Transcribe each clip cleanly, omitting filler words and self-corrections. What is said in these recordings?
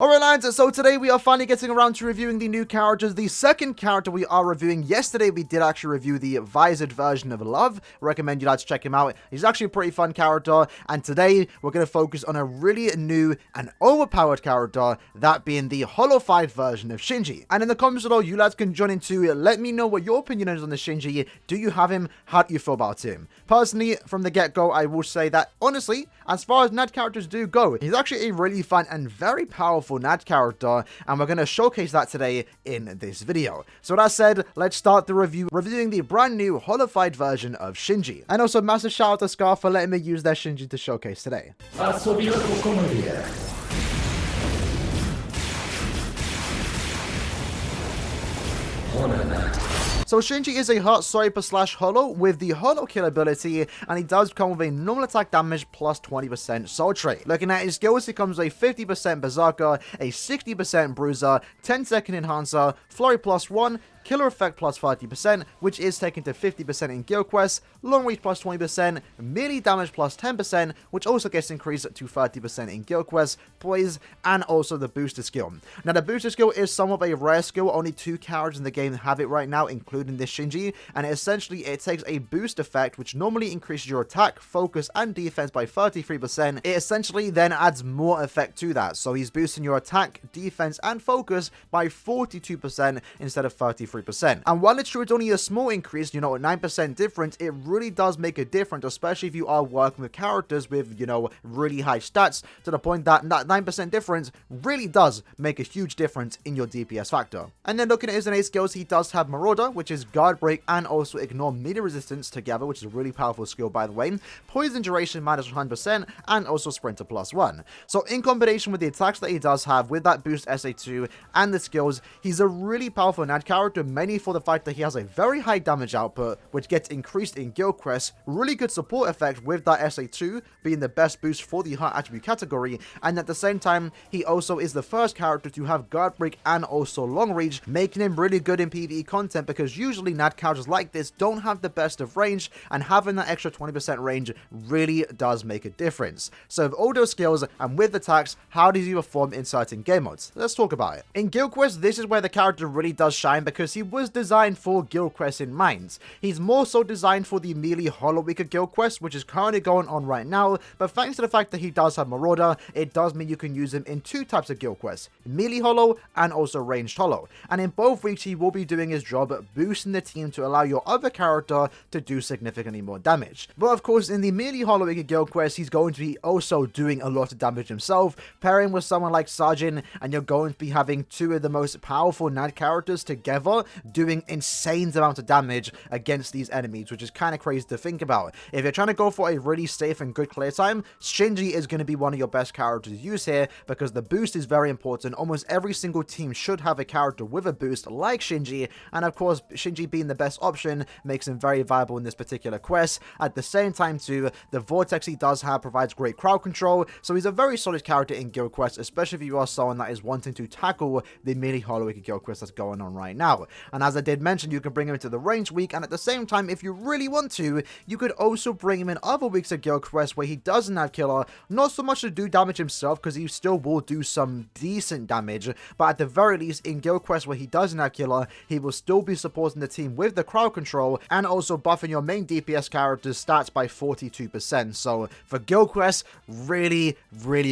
Alright lads, so today we are finally getting around to reviewing the new characters. The second character we are reviewing. Yesterday we did actually review the visored version of Love. Recommend you lads check him out. He's actually a pretty fun character. And today we're going to focus on a really new and overpowered character, that being the HOLLOWFIED version of Shinji. And in the comments below, you lads can join in to let me know what your opinion is on the Shinji. Do you have him? How do you feel about him? Personally, from the get-go, I will say that honestly, as far as NAD characters do go, he's actually a really fun and very powerful NAD character, and we're going to showcase that today in this video. So with that said, let's start the reviewing the brand new HOLLOWFIED version of Shinji. And also massive shout out to Scar for letting me use their Shinji to showcase today. So Shinji is a Heart Swiper / Hollow with the Hollow Kill ability, and he does come with a normal attack damage plus 20% soul trait. Looking at his skills, he comes with a 50% Berserker, a 60% Bruiser, 10-second Enhancer, Flurry plus 1, Killer Effect plus 30%, which is taken to 50% in Guild Quests, Long Reach plus 20%, Melee Damage plus 10%, which also gets increased to 30% in Guild Quests, Poise, and also the Booster skill. Now, the Booster skill is somewhat of a rare skill. Only 2 characters in the game have it right now, including this Shinji, and essentially it takes a boost effect, which normally increases your attack, focus, and defense by 33%. It essentially then adds more effect to that, so he's boosting your attack, defense, and focus by 42% instead of 33%. And while it's true it's only a small increase, a 9% difference, it really does make a difference, especially if you are working with characters with, really high stats, to the point that that 9% difference really does make a huge difference in your DPS factor. And then looking at his innate skills, he does have Marauder, which is Guard Break and also Ignore melee resistance together, which is a really powerful skill by the way, Poison Duration minus 100%, and also Sprinter plus 1. So in combination with the attacks that he does have, with that boost SA2 and the skills, he's a really powerful NAD character, mainly for the fact that he has a very high damage output, which gets increased in Guild Quests, really good support effect with that SA2 being the best boost for the Heart attribute category, and at the same time, he also is the first character to have Guard Break and also Long Reach, making him really good in PvE content, because usually NAD characters like this don't have the best of range, and having that extra 20% range really does make a difference. So with all those skills and with attacks, how does he perform in certain game modes? Let's talk about it. In Guild Quests, this is where the character really does shine, because he was designed for Guild Quests in mind. He's more so designed for the melee Hollow Weaker Guild Quest, which is currently going on right now, but thanks to the fact that he does have Marauder, it does mean you can use him in 2 types of Guild Quests, melee Hollow and also ranged Hollow. And in both weeks, he will be doing his job boosting the team to allow your other character to do significantly more damage. But of course, in the melee Hollow Weaker Guild Quest, he's going to be also doing a lot of damage himself, pairing with someone like Sergeant, and you're going to be having 2 of the most powerful NAD characters together doing insane amount of damage against these enemies, which is kind of crazy to think about. If you're trying to go for a really safe and good clear time, Shinji is going to be one of your best characters to use here, because the boost is very important. Almost every single team should have a character with a boost like Shinji, and of course Shinji being the best option makes him very viable in this particular quest. At the same time too, the Vortex he does have provides great crowd control, so he's a very solid character in Guild Quests, especially if you are someone that is wanting to tackle the melee Hollow Weaker Guild Quest that's going on right now. And as I did mention, you can bring him into the range week, and at the same time, if you really want to, you could also bring him in other weeks of Guild Quest where he doesn't have Killer, not so much to do damage himself, because he still will do some decent damage, but at the very least in Guild Quest where he doesn't have Killer, he will still be supporting the team with the crowd control and also buffing your main DPS character's stats by 42%. So for Guild Quest, really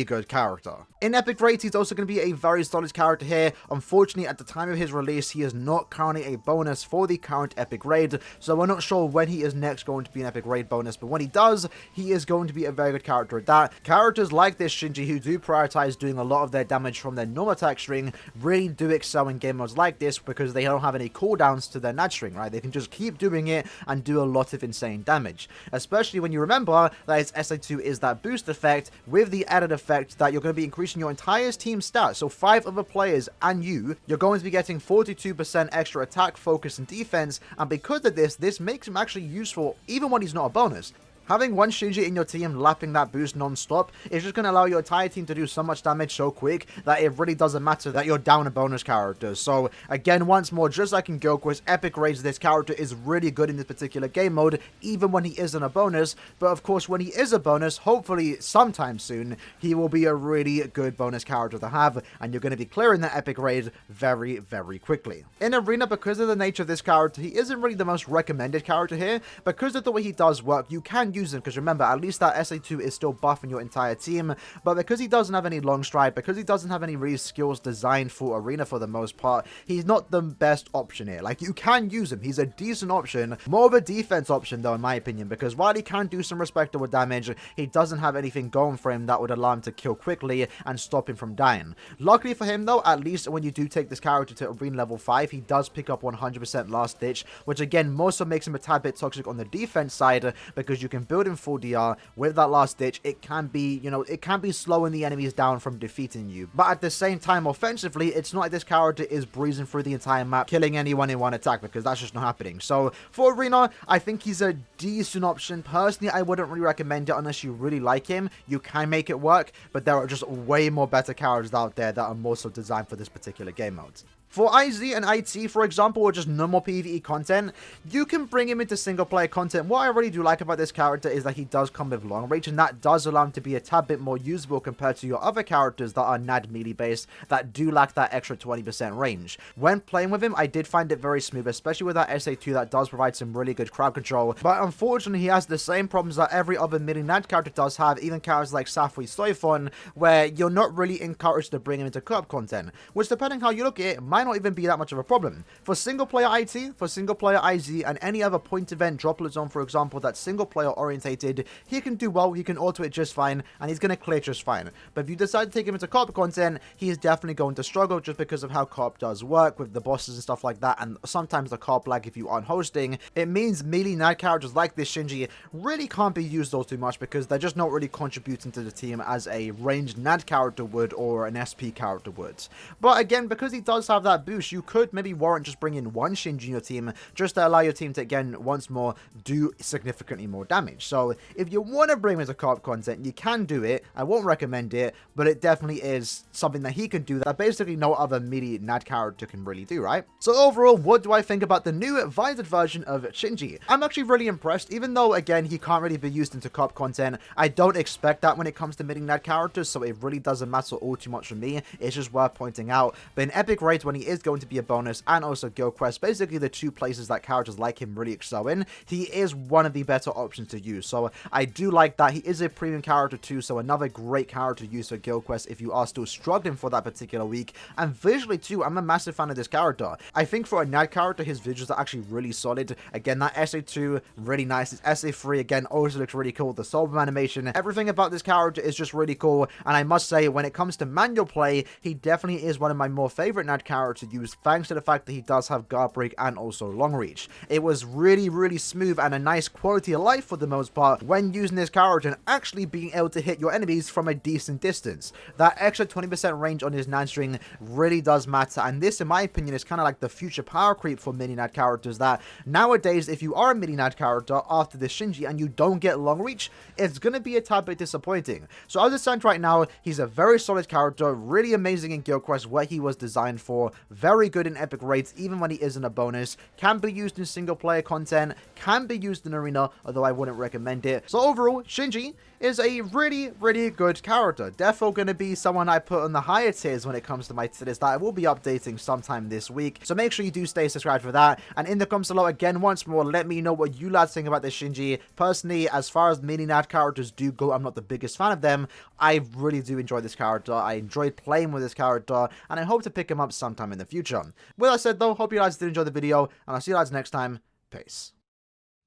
good character. In Epic Raids, he's also going to be a very solid character here. Unfortunately, at the time of his release, he is not currently a bonus for the current Epic Raid, so we're not sure when he is next going to be an Epic Raid bonus, but when he does, he is going to be a very good character at that. Characters like this Shinji, who do prioritize doing a lot of their damage from their normal attack string, really do excel in game modes like this, because they don't have any cooldowns to their NAD string, right? They can just keep doing it and do a lot of insane damage, especially when you remember that his SA2 is that boost effect, with the added effect that you're going to be increasing your entire team stats, so 5 other players and you're going to be getting 42% extra attack, focus, and defense, and because of this makes him actually useful even when he's not a bonus. Having one Shinji in your team lapping that boost non-stop is just going to allow your entire team to do so much damage so quick that it really doesn't matter that you're down a bonus character. So again, once more, just like in Gilquist, epic raids, this character is really good in this particular game mode, even when he isn't a bonus. But of course, when he is a bonus, hopefully sometime soon, he will be a really good bonus character to have, and you're going to be clearing that epic raid very, very quickly. In Arena, because of the nature of this character, he isn't really the most recommended character here. Because of the way he does work, you can use him, because remember, at least that SA2 is still buffing your entire team. But because he doesn't have any long stride, because he doesn't have any really skills designed for Arena for the most part, he's not the best option here. Like, you can use him, he's a decent option, more of a defense option though in my opinion, because while he can do some respectable damage, he doesn't have anything going for him that would allow him to kill quickly and stop him from dying. Luckily for him though, at least when you do take this character to Arena level 5, he does pick up 100% last ditch, which again more so makes him a tad bit toxic on the defense side, because you can build him full DR with that last ditch. It can be, you know, it can be slowing the enemies down from defeating you, but at the same time offensively, it's not like this character is breezing through the entire map killing anyone in one attack, because that's just not happening. So for Arena, I think he's a decent option. Personally, I wouldn't really recommend it unless you really like him. You can make it work, but there are just way more better characters out there that are more so designed for this particular game mode. For IZ and IT, for example, or just normal PvE content, you can bring him into single-player content. What I really do like about this character is that he does come with long reach, and that does allow him to be a tad bit more usable compared to your other characters that are NAD melee-based that do lack that extra 20% range. When playing with him, I did find it very smooth, especially with that SA2 that does provide some really good crowd control, but unfortunately, he has the same problems that every other melee NAD character does have, even characters like Safui Soifon, where you're not really encouraged to bring him into club content, which, depending how you look at it, might not even be that much of a problem. For single player IT, for single player IZ, and any other point event droplet zone, for example, that's single player orientated, he can do well, he can auto it just fine, and he's going to clear just fine. But if you decide to take him into co-op content, he is definitely going to struggle just because of how co-op does work with the bosses and stuff like that, and sometimes the co-op lag if you aren't hosting. It means melee NAD characters like this Shinji really can't be used all too much, because they're just not really contributing to the team as a ranged NAD character would or an SP character would. But again, because he does have that boost, you could maybe warrant just bringing one Shinji in your team just to allow your team to, again, once more, do significantly more damage. So if you want to bring him as a co-op content, you can do it. I won't recommend it, but it definitely is something that he can do that basically no other melee NAD character can really do, right? So overall, what do I think about the new visored version of Shinji? I'm actually really impressed, even though, again, he can't really be used into co-op content. I don't expect that when it comes to melee NAD characters, so it really doesn't matter all too much for me. It's just worth pointing out. But in epic raids, when he is going to be a bonus, and also Guild Quest, basically the two places that characters like him really excel in, he is one of the better options to use. So I do like that. He is a premium character too, so another great character to use for Guild Quest if you are still struggling for that particular week. And visually too, I'm a massive fan of this character. I think for a NAD character, his visuals are actually really solid. Again, that SA2, really nice. His SA3, again, also looks really cool. The Soulbomb animation, everything about this character is just really cool. And I must say, when it comes to manual play, he definitely is one of my more favorite NAD characters to use, thanks to the fact that he does have guard break and also long reach. It was really, really smooth and a nice quality of life for the most part when using this character and actually being able to hit your enemies from a decent distance. That extra 20% range on his NAD string really does matter, and this, in my opinion, is kind of like the future power creep for mini NAD characters, that nowadays, if you are a mini NAD character after this Shinji and you don't get long reach, it's going to be a tad bit disappointing. So as it stands right now, he's a very solid character, really amazing in Guild Quest where he was designed for, very good in epic raids even when he isn't a bonus, can be used in single player content, can be used in Arena, although I wouldn't recommend it. So overall, Shinji is a really, really good character. Definitely going to be someone I put on the higher tiers when it comes to my tier list that I will be updating sometime this week. So make sure you do stay subscribed for that. And in the comments below, again, once more, let me know what you lads think about this Shinji. Personally, as far as mini NAD characters do go, I'm not the biggest fan of them. I really do enjoy this character. I enjoyed playing with this character, and I hope to pick him up sometime in the future. With that said though, hope you guys did enjoy the video, and I'll see you guys next time. Peace.